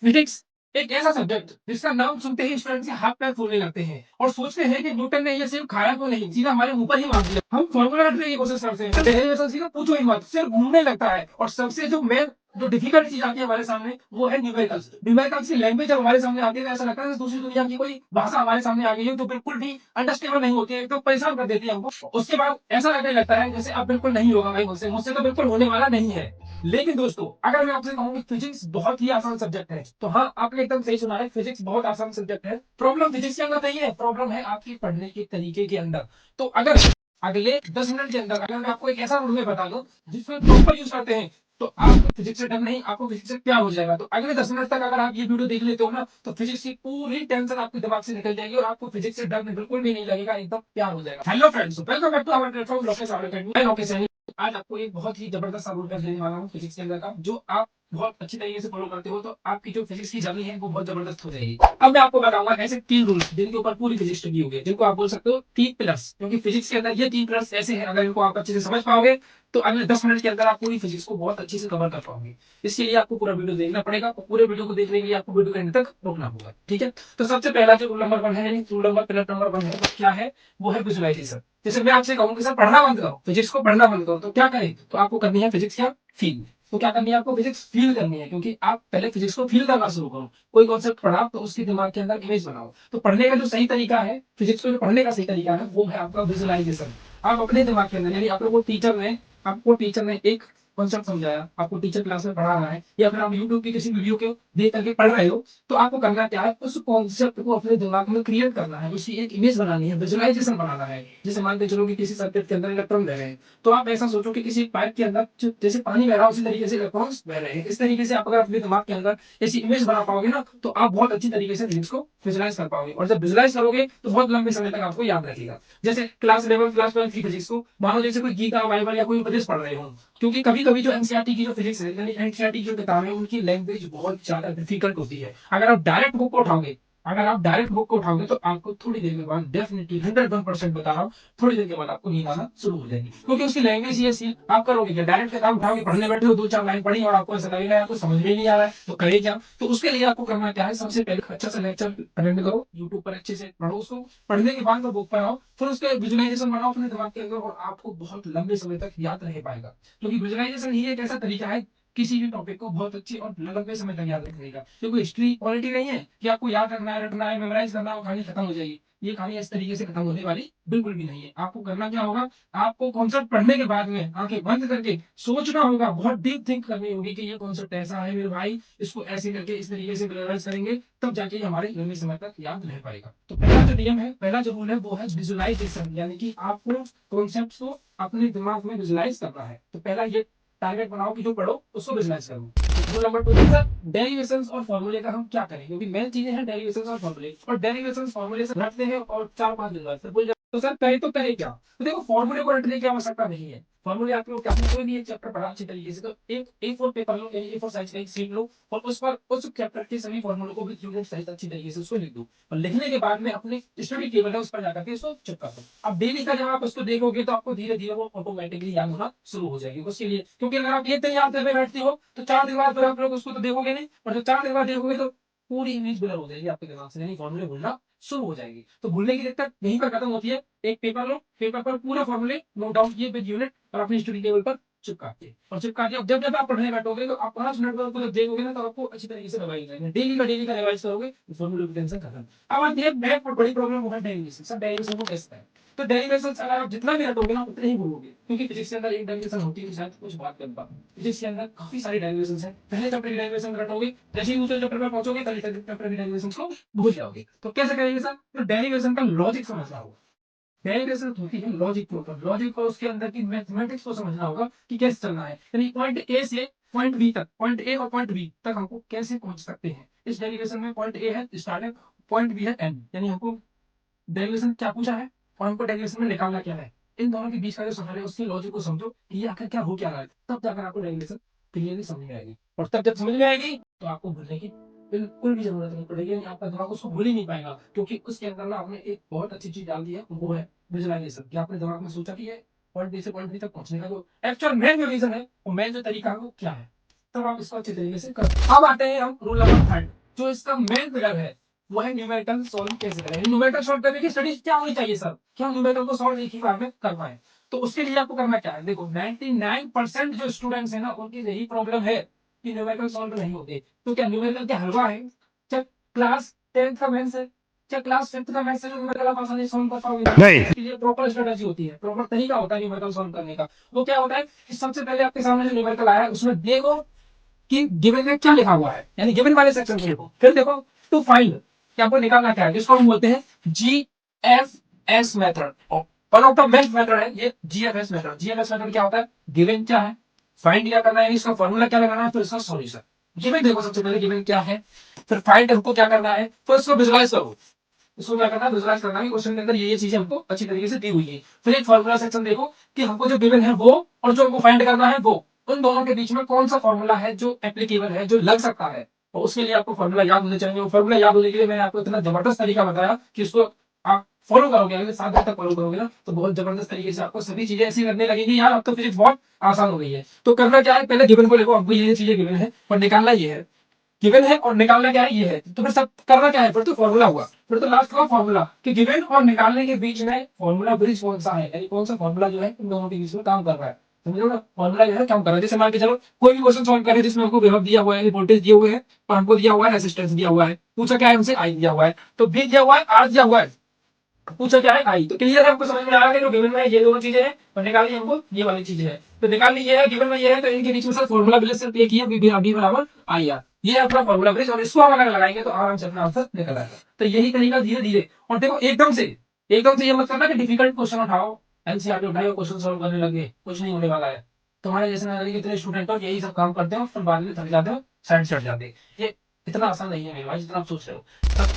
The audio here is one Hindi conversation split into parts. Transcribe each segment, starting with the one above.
फिजिक्स एक ऐसा सब्जेक्ट जिसका नाम सुनते ही स्टूडेंट के हाथ पैर फूलने लगते हैं और सोचते हैं कि न्यूटन ने ये सिर्फ खाया तो नहीं, सीधा हमारे ऊपर ही मार दिया। हम फॉर्मूला रटने की कोशिश करते हैं, डेरिवेशन सीधा पूछो ही मत, सिर्फ घूमने लगता है। और सबसे जो मेन जो डिफिकल्ट चीज आती है हमारे सामने, वो है न्यूमेरिकल्स। न्यूमेरिकल्स की लैंग्वेज जब हमारे सामने आती है तो ऐसा लगता है जैसे दूसरी दुनिया की कोई भाषा हमारे सामने आ गई है, तो बिल्कुल भी अंडरस्टैंडेबल नहीं होती है, तो परेशान कर देती है हमको। उसके बाद ऐसा लगने लगता है जैसे अब बिल्कुल नहीं होगा भाई, मुझसे मुझसे तो बिल्कुल होने वाला नहीं है। लेकिन दोस्तों, अगर मैं आपसे कहूँ कि फिजिक्स बहुत ही आसान सब्जेक्ट है, तो हाँ, आपने एकदम सही सुना है, फिजिक्स बहुत आसान सब्जेक्ट है। प्रॉब्लम फिजिक्स के अंदर नहीं है, प्रॉब्लम है आपकी पढ़ने के तरीके के अंदर। तो अगर अगले 10 मिनट के अंदर अगर मैं आपको एक ऐसा रूल में बता दूं जिसमें प्रॉपर यूज करते हैं, तो आपको फिजिक्स से डर नहीं, आपको फिजिक्स से प्यार हो जाएगा। तो अगले 10 मिनट तक अगर आप ये वीडियो देख लेते हो ना, तो फिजिक्स की पूरी टेंशन आपके दिमाग से निकल जाएगी और आपको फिजिक्स से डर बिल्कुल भी नहीं लगेगा, एकदम प्यार हो जाएगा। Hello friends, welcome back to our platform Lokesh academy. मैं लोकेश। आज आपको एक बहुत ही जबरदस्त रूल कर देने वाला हूँ फिजिक्स के अंदर का, जो आप बहुत अच्छी तरीके से फॉलो करते हो तो आपकी जो फिजिक्स की जर्नी है वो बहुत जबरदस्त हो जाएगी। अब मैं आपको बताऊंगा ऐसे 3 रूल्स जिनके ऊपर पूरी फिजिक्स टिकी हुई है, जिनको आप बोल सकते हो 3 पिलर्स, क्योंकि फिजिक्स के अंदर ये 3 पिलर्स ऐसे हैं, अगर इनको आप अच्छे से समझ पाओगे तो अगले 10 मिनट के अंदर आप पूरी फिजिक्स को बहुत अच्छे से कवर कर पाओगे। इसके लिए आपको पूरा वीडियो देखना पड़ेगा और पूरे वीडियो को देखने के लिए आपको वीडियो के अंत तक रोकना होगा, ठीक है। तो सबसे पहला जो रूल नंबर 1 है, रूल नंबर पिलर नंबर 1 है, वो क्या है? वो है विजुअलाइजेशन। जैसे मैं आपसे कहूँ कि सर पढ़ना बंद करो, फिजिक्स को पढ़ना बंद करो, तो क्या करें? तो आपको करनी है फिजिक्स क्या? फील। तो क्या करनी है आपको? फिजिक्स फील करनी है, क्योंकि आप पहले फिजिक्स को फील करना शुरू करो। कोई कॉन्सेप्ट पढ़ा तो उसके दिमाग के अंदर इमेज बनाओ। तो पढ़ने का जो सही तरीका है, फिजिक्स को जो पढ़ने का सही तरीका है, वो है आपका विजुअलाइजेशन। आप अपने दिमाग के अंदर, यानी आपको टीचर ने एक कॉन्सेप्ट समझाया, आपको टीचर क्लास में पढ़ा रहा है, या फिर आप यूट्यूब की किसी वीडियो को देख करके पढ़ रहे हो, तो आपको करना क्या है? उस कॉन्सेप्ट को अपने दिमाग में क्रिएट करना है, उसकी एक इमेज बनानी है, विजुअलाइजेशन बनाना है। जैसे मान के चलो कि किसी सर्किट के अंदर इलेक्ट्रॉन बह रहे हैं, तो आप ऐसा सोचो कि किसी पाइप के अंदर जैसे पानी बह रहा है, उसी तरीके से इलेक्ट्रॉन्स बह रहे हैं। इस तरीके से आप अगर अपने दिमाग के अंदर ऐसी इमेज बना पाओगे ना, तो आप बहुत अच्छी तरीके से फिजिक्स को विजुअलाइज कर पाओगे। और जब विजुअलाइज करोगे तो बहुत लंबे समय तक आपको याद रहेगा। जैसे क्लास 11 की फिजिक्स को मानो जैसे कोई गीता बाइबल या कोई उपदेश पढ़ रहे हो, क्योंकि कभी कभी जो एनसीईआरटी की जो फिजिक्स है, यानी एनसीईआरटी की जो किताबें हैं, उनकी लैंग्वेज बहुत ज्यादा डिफिकल्ट होती है। अगर आप डायरेक्ट बुक को उठाओगे तो आपको थोड़ी देर के बाद, डेफिनेटली 101% बता रहा हूँ, थोड़ी देर के बाद आपको नींद आना शुरू हो जाएगी, क्योंकि उसकी लैंग्वेज ही ऐसी है। आप करोगे क्या? डायरेक्ट किताब उठाओगे, पढ़ने बैठे हो, 2-4 लाइन पढ़ी और आपको ऐसा लगेगा यार कुछ समझ में ही नहीं आ रहा है, तो करें क्या? तो उसके लिए आपको करना क्या है? सबसे पहले अच्छा सा लेक्चर अटेंड करो, यूट्यूब पर अच्छे से पढ़ो उसको। पढ़ने के बाद में बुक पर आओ, फिर उसके विजुअलाइजेशन बनाओ अपने दिमाग के अंदर, और आपको बहुत लंबे समय तक याद रह पाएगा। क्योंकि विजुअलाइजेशन ही एक ऐसा तरीका है किसी भी टॉपिक को बहुत अच्छी और लंबे समय तक याद रखने का। क्योंकि हिस्ट्री क्वालिटी नहीं है कि आपको याद रखना है, रटना है, मेमोराइज करना है और कहानी खत्म हो जाएगी। ये कहानी इस तरीके से खत्म होने वाली बिल्कुल भी नहीं है। आपको करना क्या होगा? आपको कॉन्सेप्ट पढ़ने के बाद में आंखें बंद करके सोचना होगा, बहुत डीप थिंक करनी होगी कि ये कॉन्सेप्ट ऐसा है मेरे भाई, इसको ऐसे करके इस तरीके से विजुअलाइज करेंगे, तब जाके हमारे लंबे समय तक याद रह पाएगा। तो पहला जो नियम है, पहला जो रूल है, वो है विजुअलाइजेशन, यानी कि आपको कॉन्सेप्ट को अपने दिमाग में विजुअलाइज करना है। तो पहला ये टारगेट बनाओ कि जो पढ़ो उसको बिजनेस करो। रूल नंबर 2 है सर, डेरिवेशंस और फॉर्मूले का हम क्या करें? क्योंकि मेन चीजें हैं डेरिवेशंस और फॉर्मूले, और डेरिवेशंस फॉर्मूले से रटते हैं और 4-5 दिन बाद फिर भूल जाते हैं। तो सर कहे तो कहे क्या? तो देखो, फॉर्मूले को रटने की आवश्यकता नहीं है। फॉर्मूले आपको क्या, आपने कोई भी एक चैप्टर पढ़ा अच्छी तरीके से, तो एक A4 पेपर लो, यानी A4 साइज का एक शीट लो, और उस पर उस चैप्टर के सभी फॉर्मूलों को भी यूनिट साइज अच्छी तरीके से उसको लिख दो। और लिखने के बाद में अपने स्टडी टेबल है उस पर जाकर के इसको चिपका दो। अब डेली का जब आप उसको देखोगे तो आपको धीरे धीरे वो ऑटोमेटिकली याद होना शुरू हो जाएगी। उसके लिए, क्योंकि अगर आप एक दिन याद करके बैठते हो तो 4 दिन बाद फिर आप लोग उसको तो देखोगे नहीं, और जब 4 दिन बाद देखोगे तो पूरी इमेज ब्लर हो जाएगी आपके दिमाग से, यानी फॉर्मूले भूलना शुरू हो जाएगी। तो भूलने की दिक्कत यहीं पर खत्म होती है। एक पेपर लो, पेपर पर पूरा फॉर्मूले नोट डाउन किए विद यूनिट और अपनी स्टडी टेबल पर चिपका के अब जब जब आप पढ़ने बैठोगे तो आप 5 मिनट बाद उसको जब देखोगे ना, तो आपको अच्छी तरीके से रिवाइज करेंगे। डेली का रिवाइज करोगे तो फॉर्मूले की टेंशन खत्म। अब आती है बहुत बड़ी प्रॉब्लम, वो है डेरिवेशन। सब डेरिवेशन को कैसे है? तो डेरिवेशन अगर आप जितना भी रटोगे ना उतना ही भूलोगे, क्योंकि फिजिक्स के अंदर एक डेरिवेशन होती है, शायद कुछ बात करता। फिजिक्स के अंदर काफी सारी डेरिवेशन है। पहले चैप्टर की डेरिवेशन रटोगे, जैसे ही दूसरे चैप्टर पर पहुंचोगे तभी चैप्टर की डेरिवेशन को भूल जाओगे। तो कैसे करेंगे सर? तो डेरिवेशन का लॉजिक समझना होगा। डेरिवेशन होती है लॉजिक के ऊपर, लॉजिक को उसके अंदर की मैथमेटिक्स को समझना होगा कि कैसे चलना है, यानी पॉइंट ए से पॉइंट बी तक, पॉइंट ए और पॉइंट बी तक हमको कैसे पहुंच सकते हैं। इस डेरिवेशन में पॉइंट ए है स्टार्टिंग, पॉइंट बी है एंड, यानी हमको डेरिवेशन क्या पूछा है और हमको डेरिवेशन में निकालना क्या है। इन दोनों के बीच का जो सफर है उसकी लॉजिक को समझो कि ये आखिर क्या हो क्या रहा है, तब जाकर आपको डेरिवेशन क्लियरली समझ में आएगी। और तब जब समझ में आएगी तो आपको भूलने की बिल्कुल भी जरूरत नहीं पड़ेगी, यानी आपका दिमाग उसको भूल ही नहीं पाएगा, क्योंकि उसके अंदर ना आपने एक बहुत अच्छी चीज डाल दी है, वो है विजुअलाइजेशन। कि आपने दिमाग में सोचा कि ये पॉइंट बी से पॉइंट बी तक पहुंचने का जो एक्चुअल मेन जो रीजन है, वो मेन जो तरीका है वो क्या है। तब आप इसको अच्छे तरीके से कर। अब आते हैं हम रूल नंबर 3, जो इसका मेन पिलर है वो है न्यूमेरिकल सॉल्व कैसे करें। न्यूमेरिकल सॉल्व करने की स्टडीज क्या होनी चाहिए सर, क्या न्यूमेरिकल को सॉल्व एक ही बार में कर पाए। तो उसके लिए आपको करना क्या है, देखो 99% जो स्टूडेंट्स है ना उनकी यही प्रॉब्लम है कि न्यूमेरिकल सॉल्व नहीं होते। तो क्या न्यूमेरिकल क्या हलवा है, क्या क्लास 10th का मैथ्स है, क्या क्लास 5th का मैथ्स है जो न्यूमेरिकल आप आसानी से सॉल्व कर पाओगे? नहीं। इसके लिए प्रॉपर स्ट्रेटजी होती है, प्रॉपर तरीका होता है न्यूमेरिकल सॉल्व करने का। वो क्या होता है कि सबसे पहले आपके सामने जो न्यूमेरिकल आया है उसमें देखो कि गिवन में क्या लिखा हुआ है, यानी गिवन वाले सेक्शन को देखो, फिर देखो टू फाइंड कि आपको निकालना क्या है, जिसको हम बोलते हैं GFS method. One of the best method है ये जीएफएस मेथड। जीएफएस मेथड क्या होता है, गिवन क्या है, फाइंड क्या करना है, इसका फॉर्मूला क्या लगाना है, फिर इसका सॉल्यूशन। गिवन देखो सबसे पहले गिवन क्या है, फिर फाइंड हमको क्या करना है, फिर इसको विजुलाइज करो। इसको क्या करना है, विजुलाइज करना है क्वेश्चन के अंदर ये चीजें हमको अच्छी तरीके से दी हुई है। फिर एक फॉर्मूला सेक्शन देखो कि हमको जो गिवन है वो और जो हमको फाइंड करना है वो, उन दोनों के बीच में कौन सा फॉर्मूला है जो एप्लीकेबल है, जो लग सकता है। और उसके लिए आपको फॉर्मूला याद होने चाहिए। वो फॉर्मूला याद होने के लिए मैंने आपको इतना जबरदस्त तरीका बताया कि इसको आप फॉलो करोगे, अगर 7 दिन तक फॉलो करोगे ना तो बहुत जबरदस्त तरीके से आपको सभी चीजें ऐसी करने लगेगी यार, अब तो फिजिक्स बहुत आसान हो गई है। तो करना क्या है, पहले गिवन को लिखो, आपको ये चीजें गिवन है और निकालना ये है, गिवन है और निकालना क्या है ये है। तो फिर सब करना क्या है, फिर तो फॉर्मूला हुआ, फिर तो लास्ट का फॉर्मूला कि गिवन और निकालने के बीच में फॉर्मूला ब्रिज कौन सा है, यानी कौन सा फॉर्मूला जो है इन दोनों के बीच में काम कर रहा है। समझो ना, फॉर्मूला जो है काम कर रहा है। जैसे मान के चलो कोई भी क्वेश्चन सॉल्व करे जिसमें हमको विभव दिया हुआ है, वोल्टेज दिए हुए हैं और हमको दिया हुआ है रेजिस्टेंस दिया हुआ है, पूछा क्या है हमसे, आई दिया हुआ है, तो बी दिया हुआ है, आर दिया हुआ है, पूछा क्या है आई। तो क्लियर है, हमको समझ में आ गया जो गिवन में ये दोनों चीजें हैं और निकालनी हमको ये वाली चीजें है। तो निकालनी ये है, गिवन में ये है, तो इनके बीच में सर फॉर्मूला ब्रिज सिर्फ एक ही है, बी बराबर आई आर। ये अपना फॉर्मूला ब्रिज, और इसको हम अगर लगाएंगे तो आराम से अपना आंसर निकल आएगा। तो यही तरीका धीरे धीरे। और देखो एकदम से ये मत करना कि डिफिकल्ट क्वेश्चन उठाओ, एनसीईआरटी उठाओ, क्वेश्चन सॉल्व करने लगे, कुछ नहीं होने वाला है। तुम्हारे जैसे नजरिए के इतने स्टूडेंट हो यही सब काम करते हो, फिर बाद में थक जाते हो, साइड चढ़ जाते हैं। ये इतना आसान नहीं है मेरे भाई जितना आप सोच रहे हो।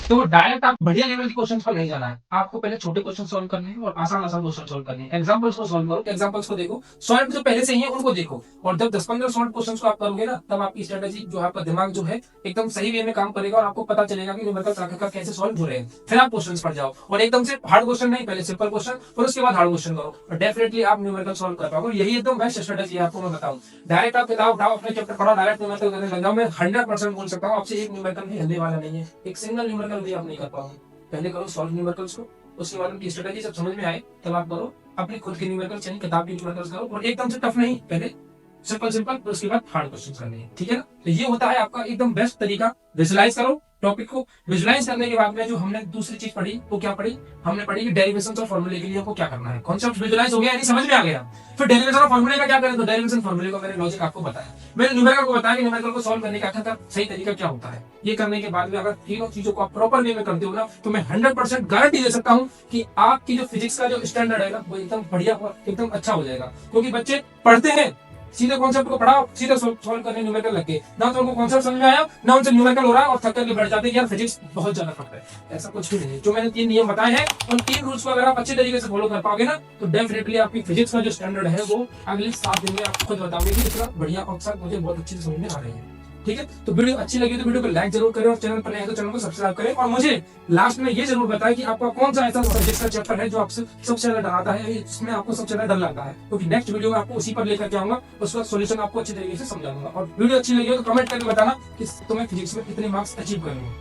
तो डायरेक्ट आप बढ़िया लेवल के क्वेश्चंस पर नहीं जाना है, आपको पहले छोटे क्वेश्चन सॉल्व करने हैं और आसान आसान क्वेश्चन सॉल्व करने हैं। एग्जांपल्स को सॉल्व करो, एग्जांपल्स को देखो, सॉल्व जो पहले से ही है उनको देखो, और जब 10-15 सॉल्व क्वेश्चंस को आप करोगे ना तब आपकी स्ट्रेटेजी जो आपका दिमाग जो है एकदम सही वे में काम करेगा और आपको पता चलेगा कि न्यूमेरिकल आखिरकार कैसे सॉल्व हो रहे हैं। फिर आप क्वेश्चंस पर जाओ और एकदम से हार्ड क्वेश्चन नहीं, पहले सिंपल क्वेश्चन फिर उसके बाद हार्ड क्वेश्चन करो, और डेफिनेटली आप न्यूमेरिकल सॉल्व कर पाओगे। यही एकदम बेस्ट स्ट्रेटेजी है, आपको मैं बताऊं। डायरेक्ट आप किताब उठाओ, अपने चैप्टर पढ़ो, डायरेक्ट न्यूमेरिकल करने लग जाओ। मैं 100% बोल सकता हूँ आपसे, एक न्यूमेरिकल भी हिलने वाला नहीं है, एक सिंगल न्यूमेरिकल भी आप नहीं कर पाओगे। पहले करो सॉल्व न्यूमेरिकल्स को, उसके बाद उनकी स्ट्रेटजी जब समझ में आए तब आप करो अपनी खुद की न्यूमेरिकल्स, यानी किताब की न्यूमेरिकल्स करो, और एकदम से टफ नहीं, पहले सिंपल सिंपल, फिर उसके बाद हार्ड क्वेश्चन करने हैं, ठीक है ना। तो ये होता है आपका एकदम बेस्ट तरीका। विजुलाइज करो टॉपिक को, विजुलाइज करने के बाद में जो हमने दूसरी चीज पढ़ी वो क्या पढ़ी, हमने पढ़ी कि डेरिवेशन और फॉर्मूले के लिए हमको क्या करना है। कॉन्सेप्ट विजुलाइज हो गया, यानी समझ में आ गया। फिर डेरिवेशन और फॉर्मूले का क्या करें, तो डेरिवेशन फॉर्मूले का मैंने लॉजिक आपको बताया, मैंने न्यूमेरिकल को बताया कि न्यूमेरिकल को सॉल्व करने का आखिरकार सही तरीका क्या होता है। ये करने के बाद में अगर तीनों चीजों को आप प्रॉपर वे में करते हो ना, तो मैं 100% गारंटी दे सकता हूँ कि आपकी जो फिजिक्स का जो स्टैंडर्ड है ना वो एकदम बढ़िया और एकदम अच्छा हो जाएगा। क्योंकि बच्चे पढ़ते हैं, सीधे कॉन्सेप्ट को पढ़ाओ, सीधे सॉल्व करने न्यूमेरिकल लग गए ना, तो उनको कॉन्सेप्ट समझ में आया ना, उनसे न्यूमेरिकल हो रहा है और थक करके बैठ जाते हैं यार फिजिक्स बहुत ज्यादा टफ है। ऐसा कुछ भी नहीं है। जो मैंने 3 नियम बताए हैं उन 3 रूल्स को अगर आप अच्छे तरीके से फॉलो कर पाओगे ना, तो डेफिनेटली आपकी फिजिक्स का जो स्टैंडर्ड है वो अगले 7 दिन में आप खुद बताओगे कि इतना बढ़िया अवसर मुझे बहुत अच्छे से समझ में आ रही है। ठीक है, तो वीडियो अच्छी लगी तो वीडियो को लाइक जरूर करें, और चैनल पर नए हैं तो चैनल को सब्सक्राइब करें, और मुझे लास्ट में ये जरूर बताएं कि आपका कौन सा ऐसा सब्जेक्ट का चैप्टर है जो आपसे सबसे ज्यादा डराता है, जिसमें आपको सबसे ज्यादा डर लगता है। क्योंकि नेक्स्ट वीडियो में आपको उसी पर लेकर के आऊंगा, उसका सॉल्यूशन आपको अच्छी तरीके से समझाऊंगा। और वीडियो अच्छी लगी हो तो कमेंट करके बताना कि तुम्हें फिजिक्स में कितने मार्क्स अचीव करने हैं।